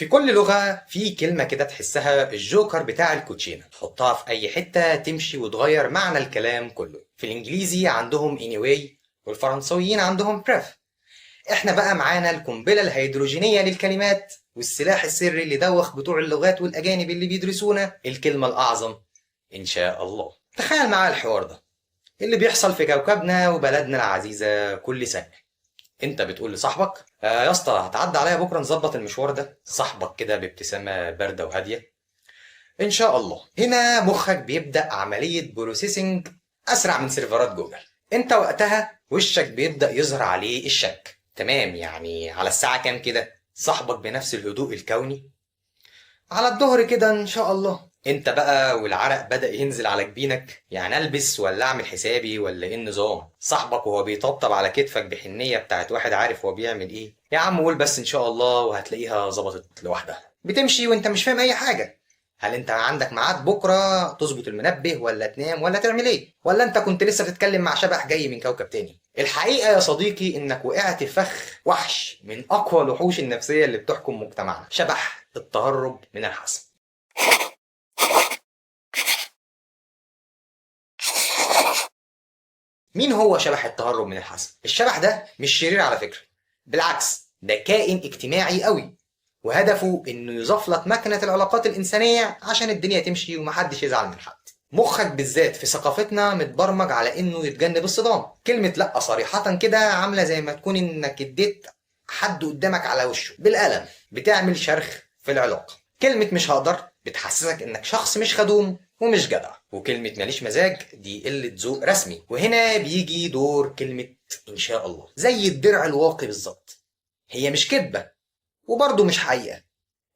في كل لغة في كلمة كده تحسها الجوكر بتاع الكوتشينة، تحطها في أي حتة تمشي وتغير معنى الكلام كله. في الإنجليزي عندهم anyway، والفرنسويين عندهم bref. إحنا بقى معانا القنبلة الهيدروجينية للكلمات، والسلاح السري اللي دوخ بتوع اللغات والأجانب اللي بيدرسونا، الكلمة الأعظم إن شاء الله. تخيل معايا الحوار ده اللي بيحصل في كوكبنا وبلدنا العزيزة كل سنة. انت بتقول لصاحبك يا اسطى هتعدي عليا بكره نظبط المشوار ده، صاحبك كده بابتسامه بارده وهاديه ان شاء الله. هنا مخك بيبدا عمليه بروسيسنج اسرع من سيرفرات جوجل. انت وقتها وشك بيبدا يظهر عليه الشك. تمام، يعني على الساعه كام كده؟ صاحبك بنفس الهدوء الكوني على الظهر كده ان شاء الله. انت بقى والعرق بدأ ينزل على جبينك، يعني البس ولا اعمل حسابي ولا ايه النظام؟ صاحبك وهو بيطبطب على كتفك بحنية بتاعت واحد عارف هو بيعمل ايه، يا عم قول بس ان شاء الله وهتلاقيها ظبطت لوحدها. بتمشي وانت مش فاهم اي حاجة. هل انت عندك ميعاد بكرة تظبط المنبه ولا تنام ولا تعمل ايه؟ ولا انت كنت لسه بتتكلم مع شبح جاي من كوكب تاني؟ الحقيقة يا صديقي انك وقعت في فخ وحش من اقوى الوحوش النفسية اللي بتحكم مجتمعنا، شبح التهرب من الحسم. مين هو شبح التهرب من الحسم؟ الشبح ده مش شرير على فكرة، بالعكس ده كائن اجتماعي قوي، وهدفه انه يزفلط مكنة العلاقات الانسانية عشان الدنيا تمشي ومحدش يزعل من حد. مخك بالذات في ثقافتنا متبرمج على انه يتجنب الصدام. كلمة لا صريحة كده عاملة زي ما تكون انك اديت حد قدامك على وشه بالقلم، بتعمل شرخ في العلاقة. كلمة مش هقدر بتحسسك انك شخص مش خدوم ومش جدع، وكلمة ماليش مزاج دي قلة ذوق رسمي. وهنا بيجي دور كلمة إن شاء الله، زي الدرع الواقي بالظبط. هي مش كدبة وبرضه مش حقيقة،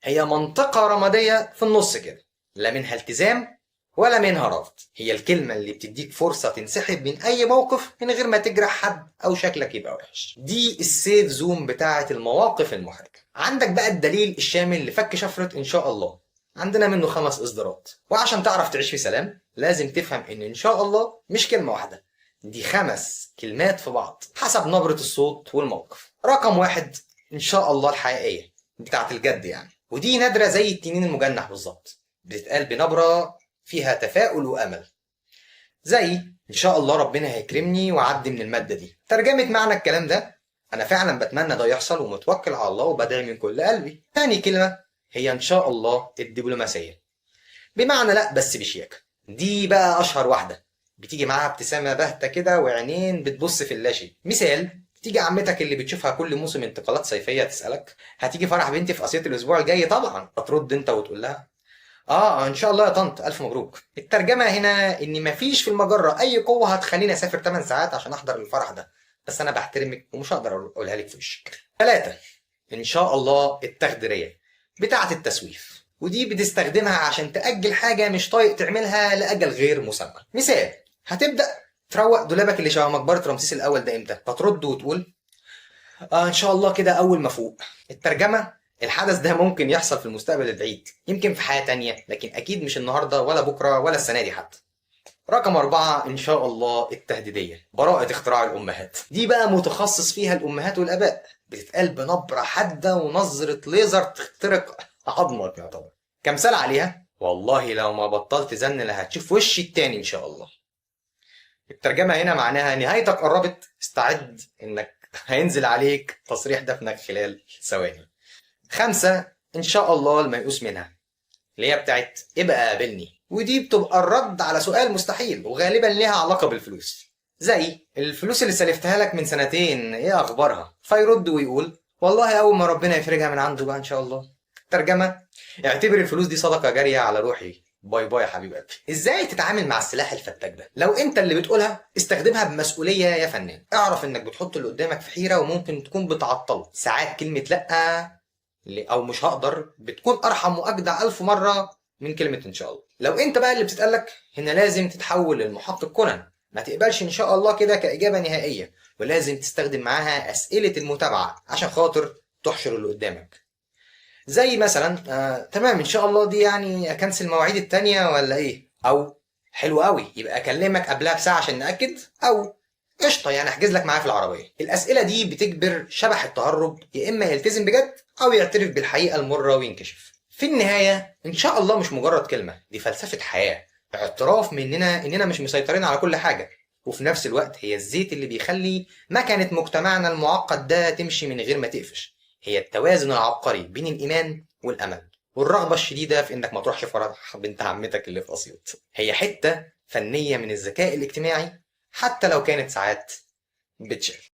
هي منطقة رمادية في النص كده، لا منها التزام ولا منها رفض. هي الكلمة اللي بتديك فرصة تنسحب من أي موقف من غير ما تجرح حد أو شكلك يبقى وحش. دي السيف زون بتاعة المواقف المحرجة. عندك بقى الدليل الشامل لفك شفرة إن شاء الله، عندنا منه 5 إصدارات. وعشان تعرف تعيش في سلام لازم تفهم إن شاء الله مش كلمة واحدة، دي 5 كلمات في بعض حسب نبرة الصوت والموقف. رقم 1 إن شاء الله الحقيقية بتاعة الجد يعني، ودي نادرة زي التنين المجنح بالظبط، بتتقال بنبرة فيها تفاؤل وأمل، زي إن شاء الله ربنا هيكرمني وأعدي من المادة دي. ترجمة معنى الكلام ده: أنا فعلا بتمنى ده يحصل ومتوكل على الله وبدعي من كل قلبي. تاني كلمة هي إن شاء الله الدبلوماسية، بمعنى لأ بس بشياكة. دي بقى أشهر واحدة، بتيجي معاها ابتسامة باهتة كده وعينين بتبص في اللاشيء. مثال: تيجي عمتك اللي بتشوفها كل موسم انتقالات صيفية تسألك هتيجي فرح بنتي في قصية الأسبوع الجاي طبعا، هترد أنت وتقول لها ان شاء الله يا طنط الف مبروك. الترجمه هنا ان مفيش في المجره اي قوه هتخليني اسافر 8 ساعات عشان احضر الفرح ده، بس انا بحترمك ومش هقدر اقولها لك في وشك. 3 ان شاء الله التخديريه بتاعه التسويف، ودي بتستخدمها عشان تاجل حاجه مش طايق تعملها لاجل غير مسمى. مثال: هتبدا تروق دولابك اللي شبه مقبره رمسيس الاول ده امتى؟ فترد وتقول ان شاء الله كده اول ما فوق. الترجمه: الحدث ده ممكن يحصل في المستقبل البعيد، يمكن في حياة تانية، لكن أكيد مش النهاردة ولا بكرة ولا السنة دي حتى. رقم 4 إن شاء الله التهديدية، براءة اختراع الأمهات. دي بقى متخصص فيها الأمهات والآباء، بتتقال بنبرة حادة ونظرة ليزر تخترق عظمك يعتبر. كمثال عليها: والله لو ما بطلت زن لا هتشوف وشي التاني إن شاء الله. الترجمة هنا معناها نهايتك قربت، استعد إنك هينزل عليك تصريح دفنك خلال ثواني. 5 إن شاء الله الميؤوس منها، اللي هي بتاعت ابقى قابلني، ودي بتبقى الرد على سؤال مستحيل وغالبا ليها علاقة بالفلوس، زي الفلوس اللي سلفتها لك من سنتين ايه اخبارها؟ فيرد ويقول والله اول ما ربنا يفرجها من عنده بقى ان شاء الله. ترجمة: اعتبر الفلوس دي صدقة جارية على روحي، باي باي يا حبيب قلبي. ازاي تتعامل مع السلاح الفتاك ده؟ لو انت اللي بتقولها استخدمها بمسؤولية يا فنان. اعرف انك بتحط اللي قدامك في حيرة وممكن تكون بتعطله. ساعات كلمة لأ او مش هقدر بتكون ارحم واجدع 1000 مره من كلمه ان شاء الله. لو انت بقى اللي بتتقالك، هنا لازم تتحول للمحقق كونان، ما تقبلش ان شاء الله كده كاجابه نهائيه، ولازم تستخدم معاها اسئله المتابعه عشان خاطر تحشر اللي قدامك. زي مثلا تمام ان شاء الله دي يعني اكنسل المواعيد التانية ولا ايه؟ او حلو قوي يبقى اكلمك قبلها بساعه عشان ناكد؟ او قشطه، يعني احجز لك معاه في العربيه. الاسئله دي بتجبر شبح التهرب يا اما يلتزم بجد او يعترف بالحقيقه المره وينكشف. في النهايه ان شاء الله مش مجرد كلمه، دي فلسفه حياه، اعتراف مننا اننا مش مسيطرين على كل حاجه، وفي نفس الوقت هي الزيت اللي بيخلي مكنه مجتمعنا المعقد ده تمشي من غير ما تقفش. هي التوازن العبقري بين الايمان والامل والرغبه الشديده في انك ما تروحش فرح بنت عمتك اللي في اسيوط. هي حته فنيه من الذكاء الاجتماعي، حتى لو كانت ساعات بتشل.